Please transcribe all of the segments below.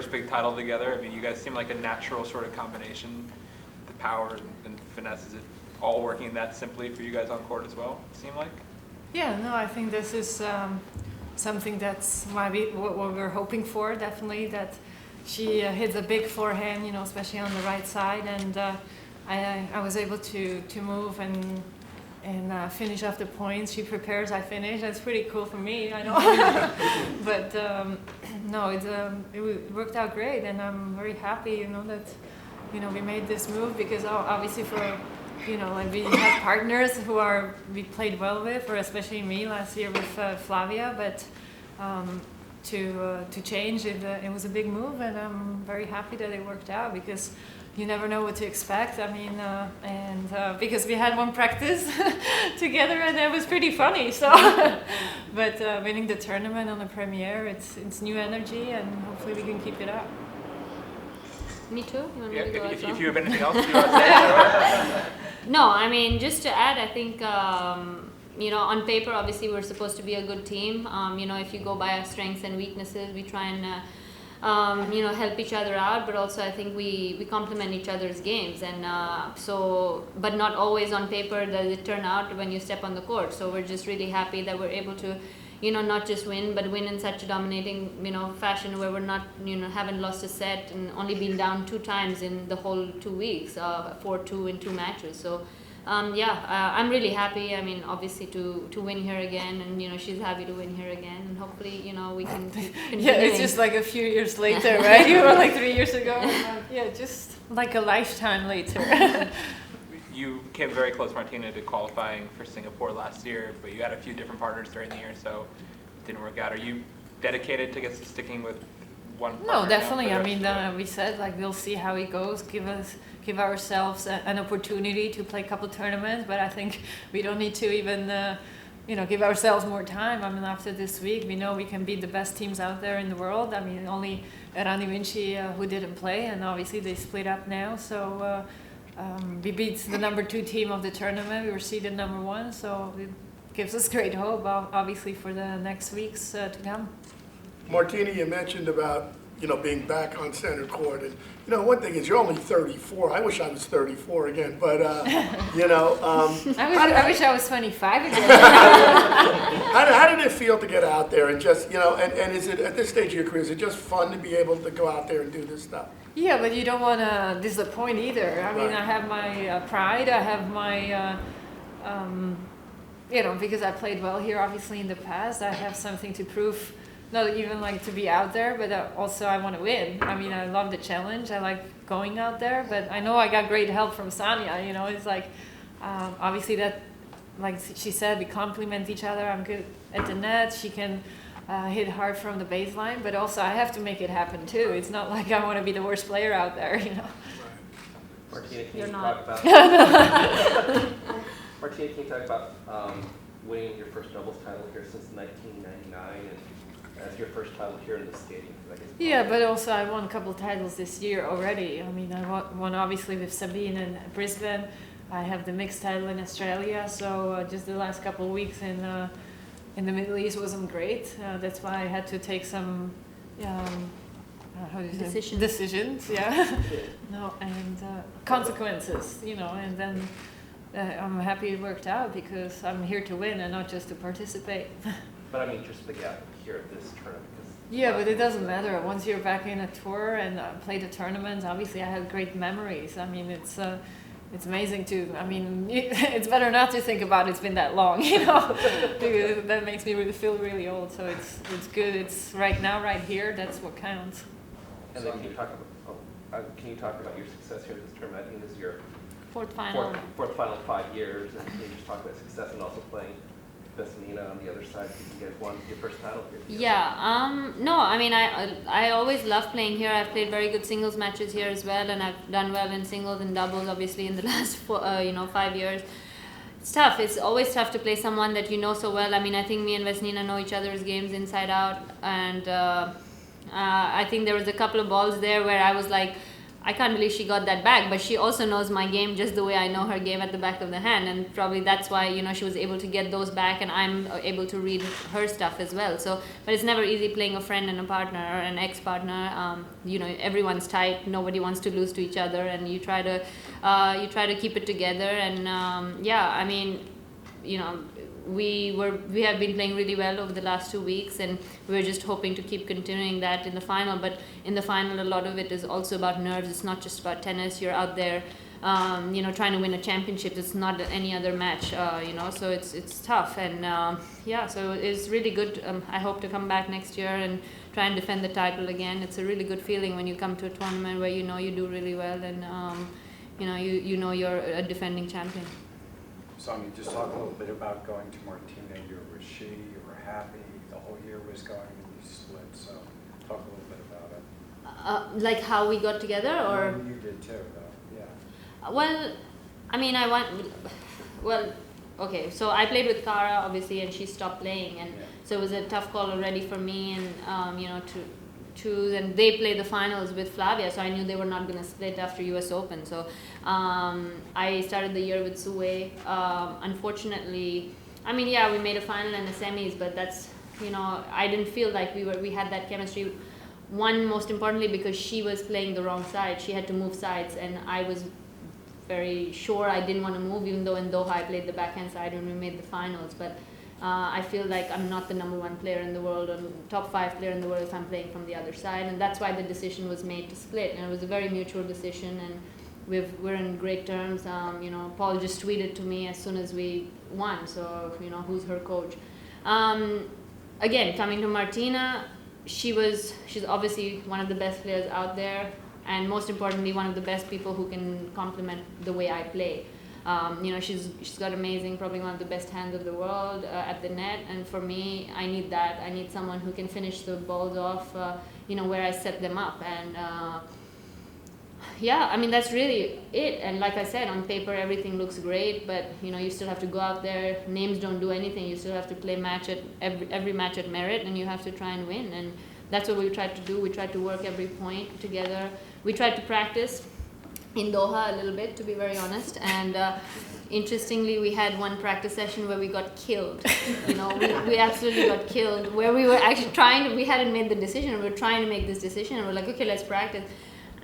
first big title together. I mean, you guys seem like a natural sort of combination. The power and finesse, is it all working that simply for you guys on court as well, it seemed like? Yeah, no, I think this is something that's what we're hoping for, definitely, that she hits a big forehand, especially on the right side, and I was able to move and finish off the points. She prepares, I finish. That's pretty cool for me, I know. But no, it worked out great, and I'm very happy, that we made this move, because obviously for like we have partners who we played well with, or especially me last year with Flavia, but to change it, it was a big move, and I'm very happy that it worked out, because you never know what to expect. I mean, and because we had one practice together, and it was pretty funny. So, but winning the tournament on the premiere, it's new energy, and hopefully we can keep it up. Me too. You want Yeah, me to go if as well? you have anything else you want to say? No, I mean, just to add, I think, on paper, obviously, we're supposed to be a good team. If you go by our strengths and weaknesses, we try and, help each other out. But also, I think we complement each other's games. And but not always on paper does it turn out when you step on the court. So we're just really happy that we're able to, not just win, but win in such a dominating, fashion, where we're not, haven't lost a set and only been down 2 times in the whole 2 weeks, 4-2 in 2 matches. So, I'm really happy. I mean, obviously to win here again, and she's happy to win here again, and hopefully, we can continue. Yeah, it's just like a few years later, right? You were like 3 years ago. Yeah, just like a lifetime later. You came very close, Martina, to qualifying for Singapore last year, but you had a few different partners during the year, so it didn't work out. Are you dedicated to sticking with one partner? No, definitely. I mean, we said we'll see how it goes. Give ourselves an opportunity to play a couple tournaments, but I think we don't need to even give ourselves more time. I mean, after this week, we know we can beat the best teams out there in the world. I mean, only Rani Vinci who didn't play, and obviously they split up now, so. We beat the number 2 team of the tournament. We were seeded number 1, so it gives us great hope, obviously, for the next weeks to come. Martina, you mentioned about being back on center court, and one thing is you're only 34. I wish I was 34 again, but I wish I was 25 again. how did it feel to get out there and just and is it at this stage of your career, is it just fun to be able to go out there and do this stuff? Yeah, but you don't want to disappoint either. I mean, Right. I have my pride. I have my, because I played well here, obviously, in the past. I have something to prove, not even like to be out there, but also I want to win. I mean, I love the challenge. I like going out there, but I know I got great help from Sania. It's like, obviously that, like she said, we complement each other. I'm good at the net. She can hit hard from the baseline, but also I have to make it happen too. It's not like I want to be the worst player out there, Martina, can You're you not. talk about Martina, can you talk about winning your first doubles title here since 1999 and as your first title here in the skating? Yeah, but also I won a couple of titles this year already. I mean, I won obviously with Sabine in Brisbane. I have the mixed title in Australia, so just the last couple of weeks in the Middle East wasn't great. That's why I had to take some decisions, yeah. No, and consequences, and then I'm happy it worked out, because I'm here to win and not just to participate. But I mean, just the gap here at this tournament. Yeah, but it doesn't matter. Once you're back in a tour and play the tournaments, obviously I had great memories. I mean, it's amazing it's better not to think about it's been that long, because that makes me feel really old. So it's good. It's right now, right here. That's what counts. And then can you talk about your success here in this tournament? I think this is your Fourth final. Fourth final in 5 years, and can you just talk about success and also playing Vesnina on the other side? You guys won your first title here. Yeah. No, I mean, I always love playing here. I've played very good singles matches here as well, and I've done well in singles and doubles, obviously, in the last 5 years. It's tough. It's always tough to play someone that you know so well. I mean, I think me and Vesnina know each other's games inside out, and I think there was a couple of balls there where I was like, I can't believe she got that back, but she also knows my game just the way I know her game at the back of the hand, and probably that's why, you know, she was able to get those back, and I'm able to read her stuff as well. So, but it's never easy playing a friend and a partner or an ex-partner. You know, everyone's tight, nobody wants to lose to each other, and you try to keep it together. And yeah, I mean, you know, we have been playing really well over the last 2 weeks, and we're just hoping to keep continuing that in the final. But in the final, a lot of it is also about nerves. It's not just about tennis. You're out there, you know, trying to win a championship. It's not any other match, you know. So it's tough, and yeah. So it's really good. I hope to come back next year and try and defend the title again. It's a really good feeling when you come to a tournament where you know you do really well, and you know you're a defending champion. So I mean, just talk a little bit about going to Martina. You were happy, the whole year was going, and you split. So talk a little bit about it. Like how we got together, or? You did too, though. Yeah. Well, I mean, okay, so I played with Cara, obviously, and she stopped playing, and so it was a tough call already for me, and you know, to choose, and they played the finals with Flavia, so I knew they were not going to split after US Open. So I started the year with Sue. Unfortunately, I mean, yeah, we made a final and a semis, but that's, you know, I didn't feel like we had that chemistry. One, most importantly, because she was playing the wrong side. She had to move sides, and I was very sure I didn't want to move, even though in Doha I played the backhand side when we made the finals. But I feel like I'm not the #1 player in the world or top 5 player in the world if I'm playing from the other side, and that's why the decision was made to split. And it was a very mutual decision, and we're in great terms. You know, Paul just tweeted to me as soon as we won, so you know, who's her coach. Again, coming to Martina, she's obviously one of the best players out there, and most importantly, one of the best people who can complement the way I play. You know, she's got amazing, probably one of the best hands of the world at the net, and for me, I need that. I need someone who can finish the balls off, you know, where I set them up, and yeah, I mean, that's really it. And like I said, on paper, everything looks great, but you know, you still have to go out there. Names don't do anything. You still have to play every match at merit, and you have to try and win. And that's what we tried to do. We tried to work every point together. We tried to practice in Doha a little bit, to be very honest. And interestingly, we had one practice session where we got killed. You know, we absolutely got killed. Where we were actually we hadn't made the decision. We were trying to make this decision, and we're like, okay, let's practice.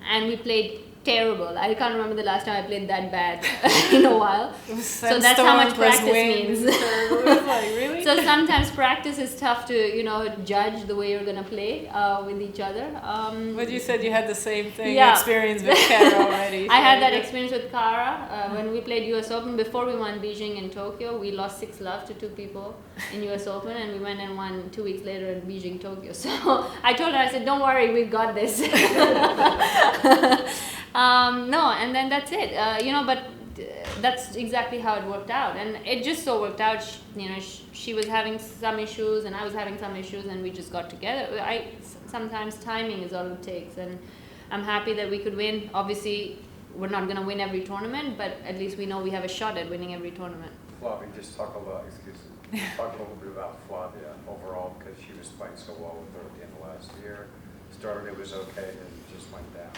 And we played terrible. I can't remember the last time I played that bad in a while. So that's how much practice means. Like, really? So sometimes practice is tough to, you know, judge the way you're gonna play with each other. But you said you had the same thing experience with Cara already. I had that experience with Cara when we played US Open. Before we won Beijing and Tokyo, we lost 6-love to 2 people in US Open, and we went and won 2 weeks later in Beijing, Tokyo. So I told her, I said, don't worry, we've got this. No, and then that's it. You know, but that's exactly how it worked out, and it just so worked out. You know, she was having some issues, and I was having some issues, and we just got together. Sometimes timing is all it takes, and I'm happy that we could win. Obviously, we're not going to win every tournament, but at least we know we have a shot at winning every tournament. Flavia, just talk a little bit about Flavia overall, because she was playing so well with her at the end of last year. Started, it was okay, and just went down.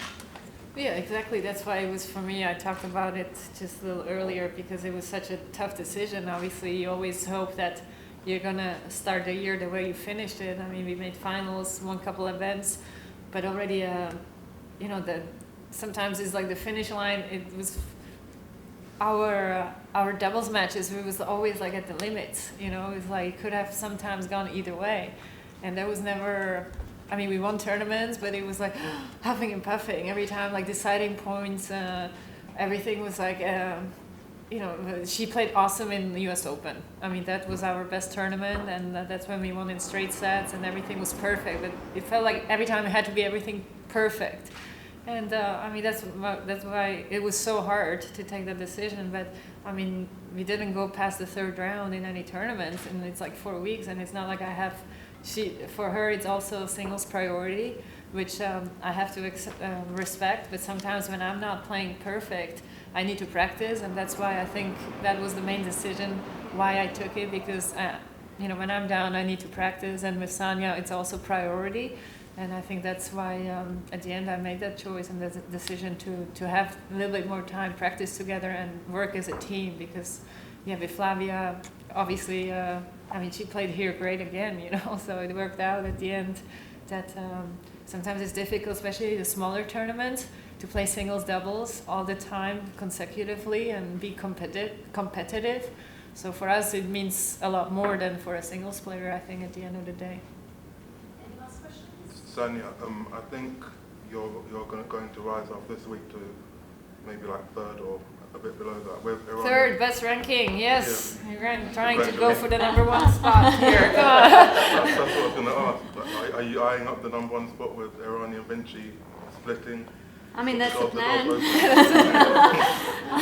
Yeah, exactly. That's why it was for me. I talked about it just a little earlier because it was such a tough decision. Obviously, you always hope that you're gonna start the year the way you finished it. I mean, we made finals, won a couple events, but already, you know, sometimes it's like the finish line. It was our doubles matches. It was always like at the limits. You know, it was like it could have sometimes gone either way, and there was never. I mean, we won tournaments, but it was like huffing and puffing every time, like deciding points. Everything was like, you know, she played awesome in the US Open. I mean, that was our best tournament, and that's when we won in straight sets, and everything was perfect. But it felt like every time it had to be everything perfect. And I mean, that's why it was so hard to take that decision. But I mean, we didn't go past the 3rd round in any tournaments, and it's like 4 weeks, and it's not like I have. For her, it's also singles priority, which I have to respect. But sometimes when I'm not playing perfect, I need to practice, and that's why I think that was the main decision why I took it, because you know, when I'm down, I need to practice, and with Sanya, it's also priority. And I think that's why at the end I made that choice and the decision to have a little bit more time, practice together and work as a team, because with Flavia, obviously, she played here great again, so it worked out at the end that sometimes it's difficult, especially the smaller tournaments, to play singles, doubles all the time consecutively and be competitive. So for us, it means a lot more than for a singles player, I think, at the end of the day. Any last questions? Sonia, I think you're going to rise up this week to maybe like third or a bit below that. With Iran. Third best ranking, yes. Yeah. You're trying to go for the #1 spot here. Come on. That's what I was going to ask. Like, are you eyeing up the #1 spot with Iranian Vinci splitting? I mean, that's the Open? plan.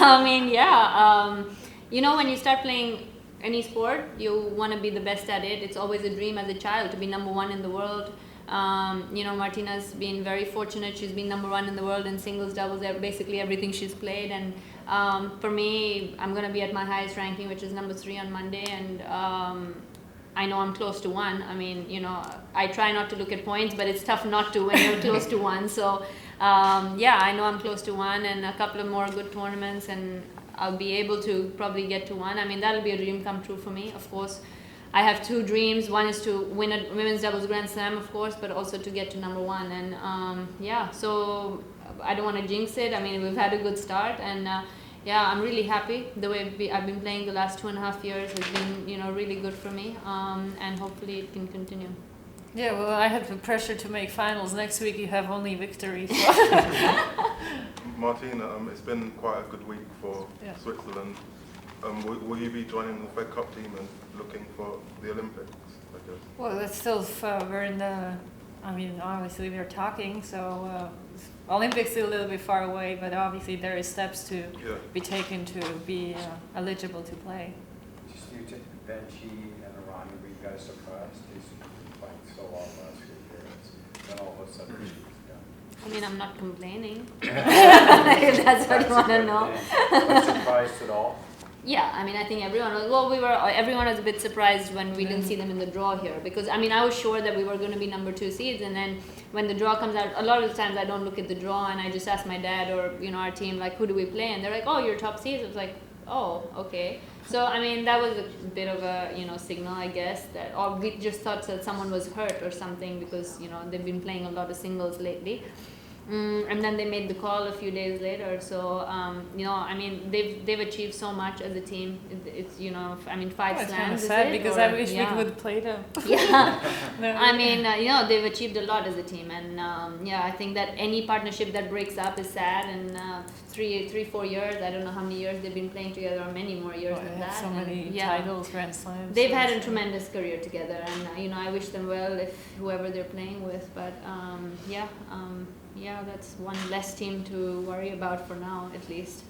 I mean, when you start playing any sport, you want to be the best at it. It's always a dream as a child to be #1 in the world. Martina's been very fortunate. She's been #1 in the world in singles, doubles, basically everything she's played. And for me, I'm going to be at my highest ranking, which is #3 on Monday. And I know I'm close to 1. I mean, I try not to look at points, but it's tough not to when you're close to 1. So, I know I'm close to 1 and a couple of more good tournaments, and I'll be able to probably get to 1. I mean, that'll be a dream come true for me, of course. I have 2 dreams. One is to win a women's doubles Grand Slam, of course, but also to get to #1. And so I don't want to jinx it. I mean, we've had a good start, and I'm really happy. The way I've been playing the last 2.5 years has been, really good for me, and hopefully it can continue. Yeah, well, I have the pressure to make finals. Next week you have only victories. So. Martina, it's been quite a good week for Switzerland. Will you be joining the Fed Cup team and looking for the Olympics, I guess? Well, that's still, we're in the, obviously we're talking, so Olympics still a little bit far away, but obviously there is steps to be taken to be eligible to play. Just you to Vinci and Iran, were you guys surprised? These playing so well last few years, then all of a sudden she's done. I mean, I'm not complaining. If that's what you want to know. Not surprised at all? Yeah, I mean, I think everyone was a bit surprised when we didn't see them in the draw here, because I was sure that we were going to be #2 seeds, and then when the draw comes out, a lot of the times I don't look at the draw and I just ask my dad or our team, like, who do we play, and they're like, oh, you're top seeds. I was like, oh, okay. So that was a bit of a signal, I guess, that, or we just thought that someone was hurt or something, because they've been playing a lot of singles lately. And then they made the call a few days later. So, they've achieved so much as a team. It's 5 slams. It's kind of sad because I wish we could play them. Yeah. They've achieved a lot as a team. And, I think that any partnership that breaks up is sad. And 3-4 years, I don't know how many years they've been playing together, or many more years than that. So many titles, Grand Slams. They've had a tremendous career together. And, I wish them well, if whoever they're playing with. But, that's one less team to worry about for now, at least.